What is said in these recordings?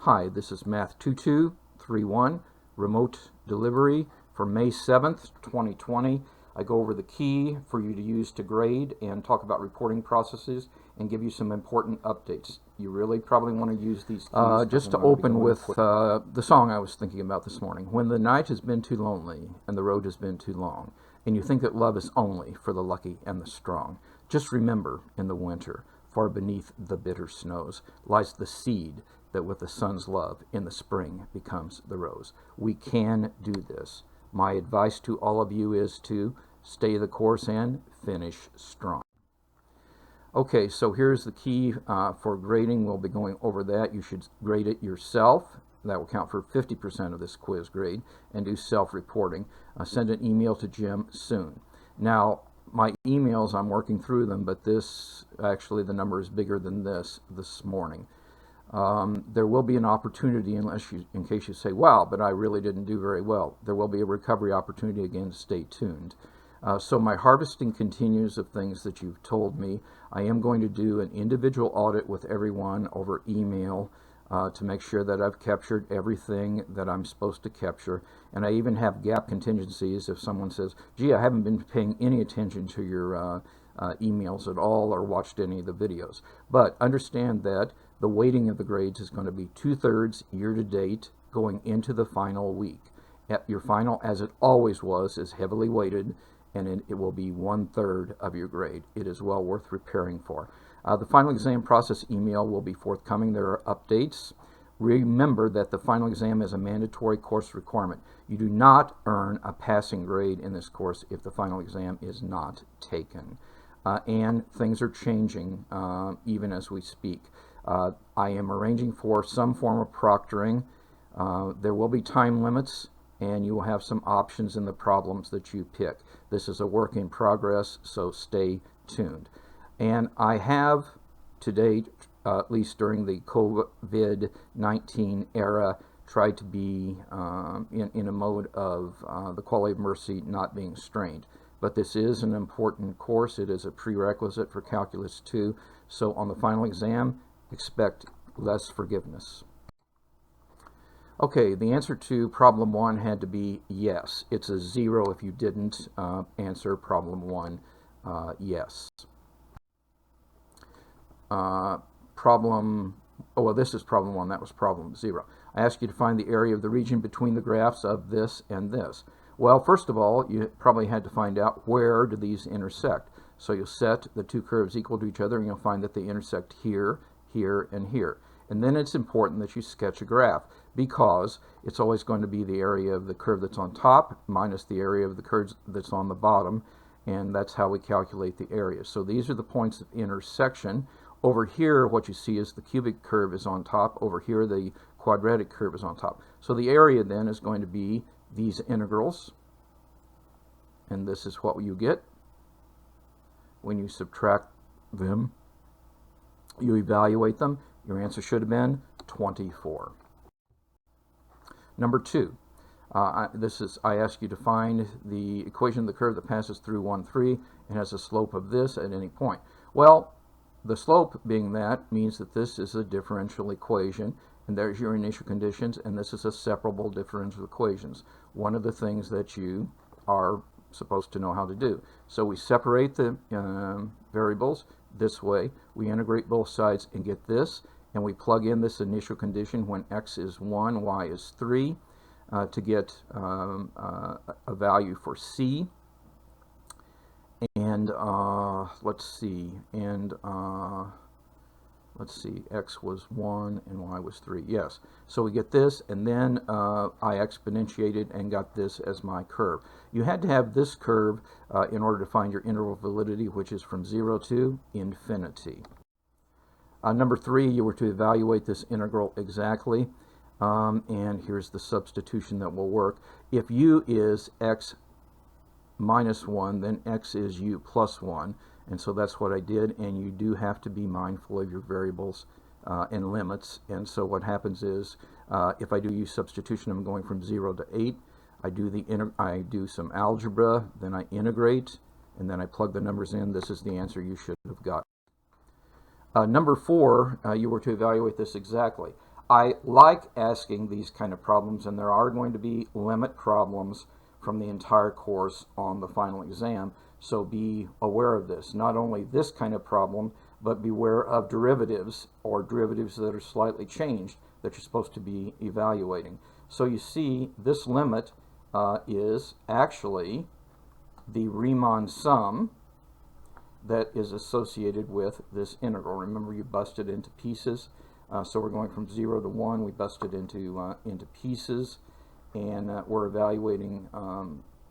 Hi, this is Math 2231, remote delivery for May 7th, 2020. I go over the key for you to use to grade and talk about reporting processes and give you some important updates. You really probably want to use these keys. Just to open with the song I was thinking about this morning. When the night has been too lonely and the road has been too long, and you think that love is only for the lucky and the strong, just remember in the winter, far beneath the bitter snows, lies the seed that with the sun's love in the spring becomes the rose. We can do this. My advice to all of you is to stay the course and finish strong. Okay, so here's the key for grading. We'll be going over that. You should grade it yourself. That will count for 50% of this quiz grade, and do self-reporting. Send an email to Jim soon. Now, my emails, I'm working through them, but this, actually the number is bigger than this morning. There will be an opportunity, in case you say, wow, but I really didn't do very well. There will be a recovery opportunity. Again, stay tuned. So my harvesting continues of things that you've told me. I am going to do an individual audit with everyone over email to make sure that I've captured everything that I'm supposed to capture. And I even have gap contingencies if someone says, gee, I haven't been paying any attention to your emails at all or watched any of the videos. But understand that the weighting of the grades is going to be 2/3 year-to-date going into the final week. Your final, as it always was, is heavily weighted, and it will be 1/3 of your grade. It is well worth preparing for. The final exam process email will be forthcoming. There are updates. Remember that the final exam is a mandatory course requirement. You do not earn a passing grade in this course if the final exam is not taken. And things are changing even as we speak. I am arranging for some form of proctoring. There will be time limits, and you will have some options in the problems that you pick. This is a work in progress, so stay tuned. And I have, to date, at least during the COVID-19 era, tried to be in a mode of the quality of mercy not being strained. But this is an important course. It is a prerequisite for Calculus 2. So on the final exam, expect less forgiveness. Okay, the answer to problem 1 had to be yes. It's a 0 if you didn't answer problem 1 yes. This is problem 1, that was problem 0. I asked you to find the area of the region between the graphs of this and this. Well, first of all, you probably had to find out where do these intersect. So you'll set the two curves equal to each other, and you'll find that they intersect here, here, and here. And then it's important that you sketch a graph, because it's always going to be the area of the curve that's on top minus the area of the curve that's on the bottom, and that's how we calculate the area. So these are the points of intersection. Over here, what you see is the cubic curve is on top. Over here, the quadratic curve is on top. So the area then is going to be these integrals, and this is what you get when you subtract them. You evaluate them. Your answer should have been 24. Number 2. I ask you to find the equation of the curve that passes through 1, 3 and has a slope of this at any point. Well, the slope being that means that this is a differential equation, and there's your initial conditions, and this is a separable differential equations. One of the things that you are supposed to know how to do. So we separate the variables this way. We integrate both sides and get this, and we plug in this initial condition when x is 1, y is 3 to get a value for c. And let's see, x was 1 and y was 3. Yes, so we get this, and then I exponentiated and got this as my curve. You had to have this curve in order to find your interval validity, which is from 0 to infinity. Number 3, you were to evaluate this integral exactly, and here's the substitution that will work. If u is x minus 1, then x is u plus 1, and so that's what I did. And you do have to be mindful of your variables and limits. And so what happens is if I do use substitution, I'm going from 0 to 8. I do some algebra, then I integrate, and then I plug the numbers in. This is the answer you should have got. Number 4, you were to evaluate this exactly. I like asking these kind of problems, and there are going to be limit problems from the entire course on the final exam, so be aware of this. Not only this kind of problem, but beware of derivatives or derivatives that are slightly changed that you're supposed to be evaluating. So you see this limit is actually the Riemann sum that is associated with this integral. Remember, you bust it into pieces. So we're going from 0 to 1. We bust it into pieces, and we're evaluating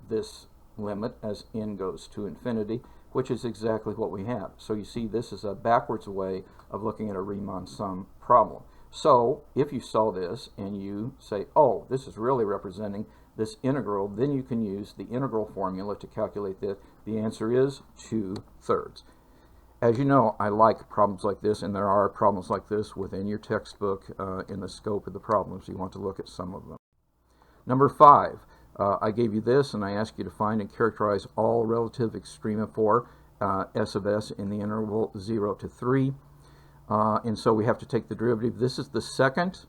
this limit as n goes to infinity, which is exactly what we have. So you see, this is a backwards way of looking at a Riemann sum problem. So if you saw this and you say, oh, this is really representing this integral, then you can use the integral formula to calculate this. The answer is 2/3. As you know, I like problems like this, and there are problems like this within your textbook in the scope of the problems. You want to look at some of them. Number 5, I gave you this, and I asked you to find and characterize all relative extrema for S of S in the interval 0 to 3. And so we have to take the derivative. This is the second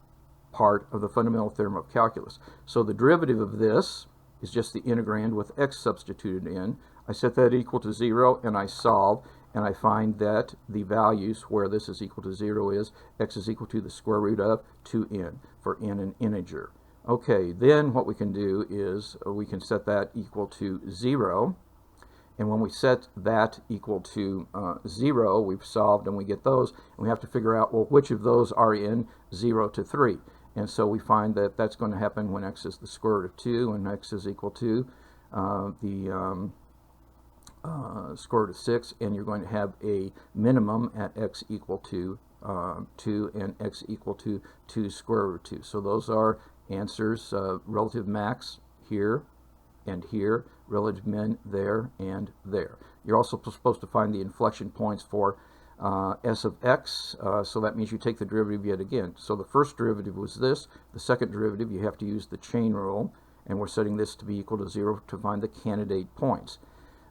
part of the fundamental theorem of calculus. So the derivative of this is just the integrand with x substituted in. I set that equal to 0, and I solve, and I find that the values where this is equal to 0 is x is equal to the square root of 2n, for n an integer. Okay, then what we can do is we can set that equal to 0, and when we set that equal to 0, we've solved and we get those, and we have to figure out, well, which of those are in 0 to 3. And so we find that that's going to happen when x is the square root of 2 and x is equal to the square root of 6, and you're going to have a minimum at x equal to 2 and x equal to 2 square root 2. So those are answers, relative max here and here, relative min there and there. You're also supposed to find the inflection points for s of x, so that means you take the derivative yet again. So the first derivative was this. The second derivative, you have to use the chain rule, and we're setting this to be equal to 0 to find the candidate points.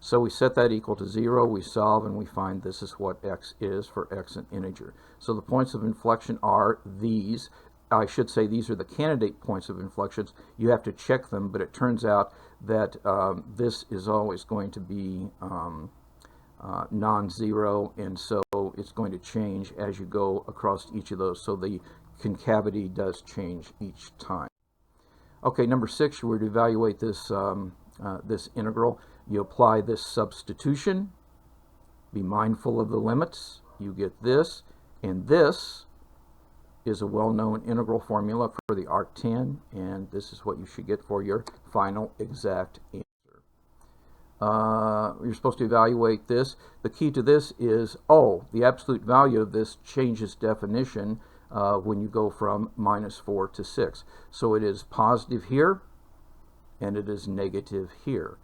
So we set that equal to 0, we solve, and we find this is what x is for x an integer. So the points of inflection are these. I should say these are the candidate points of inflections. You have to check them, but it turns out that this is always going to be non-zero, and so it's going to change as you go across each of those. So the concavity does change each time. Okay, number 6, we're to evaluate this this integral. You apply this substitution. Be mindful of the limits. You get this, and this is a well-known integral formula for the arctan, and this is what you should get for your final exact answer. You're supposed to evaluate this. The key to this is, the absolute value of this changes definition when you go from -4 to 6. So it is positive here, and it is negative here.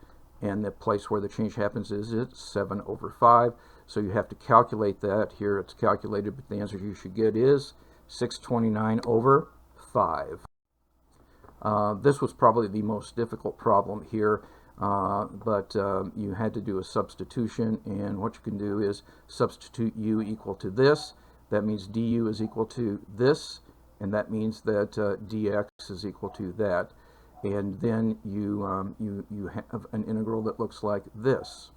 And the place where the change happens is at 7/5. So you have to calculate that. Here it's calculated, but the answer you should get is 629/5. This was probably the most difficult problem here, but you had to do a substitution, and what you can do is substitute u equal to this. That means du is equal to this, and that means that dx is equal to that. And then you have an integral that looks like this.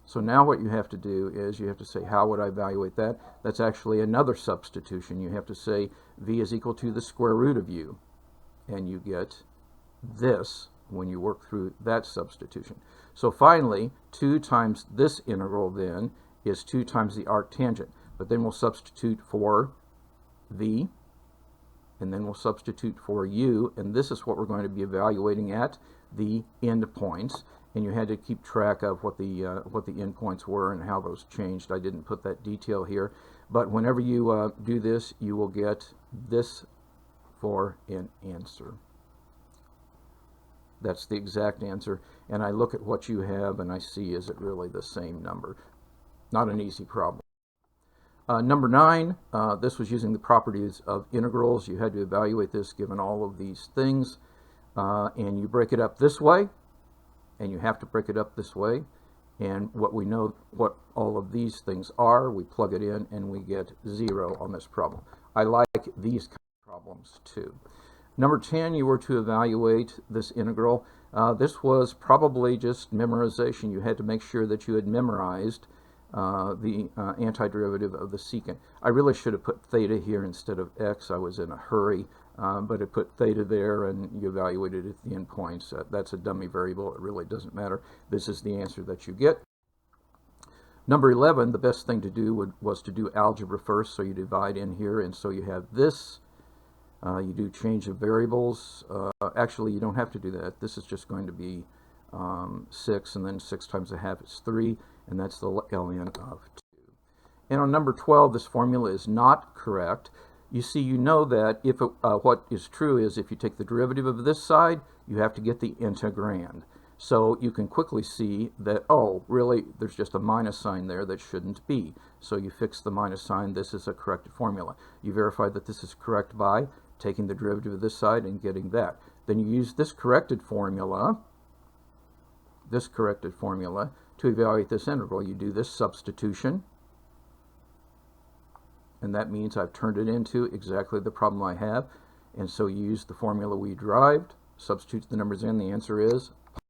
So now what you have to do is you have to say, how would I evaluate that? That's actually another substitution. You have to say v is equal to the square root of u, and you get this when you work through that substitution. So finally, 2 times this integral then is 2 times the arctangent. But then we'll substitute for v, and then we'll substitute for u, and this is what we're going to be evaluating at the end points. And you had to keep track of what the endpoints were and how those changed. I didn't put that detail here, but whenever you do this, you will get this for an answer. That's the exact answer, and I look at what you have and I see, is it really the same number? Not an easy problem. Number 9, this was using the properties of integrals. You had to evaluate this given all of these things, and you break it up this way, and you have to break it up this way, And what we know what all of these things are, we plug it in and we get 0 on this problem. I like these kind of problems too. Number 10, you were to evaluate this integral. This was probably just memorization. You had to make sure that you had memorized the antiderivative of the secant. I really should have put theta here instead of x. I was in a hurry, but it put theta there and you evaluated at the endpoints. That's a dummy variable. It really doesn't matter. This is the answer that you get. Number 11, the best thing to do was to do algebra first, so you divide in here, and so you have this. You do change of variables. Actually, you don't have to do that. This is just going to be 6, and then 6 times a half is 3, and that's the ln of 2. And on number 12, this formula is not correct. You see, you know that if what is true is if you take the derivative of this side, you have to get the integrand. So you can quickly see that, oh, really, there's just a minus sign there that shouldn't be. So you fix the minus sign. This is a corrected formula. You verify that this is correct by taking the derivative of this side and getting that. Then you use this corrected formula to evaluate this integral. You do this substitution, and that means I've turned it into exactly the problem I have. And so you use the formula we derived, substitute the numbers in, the answer is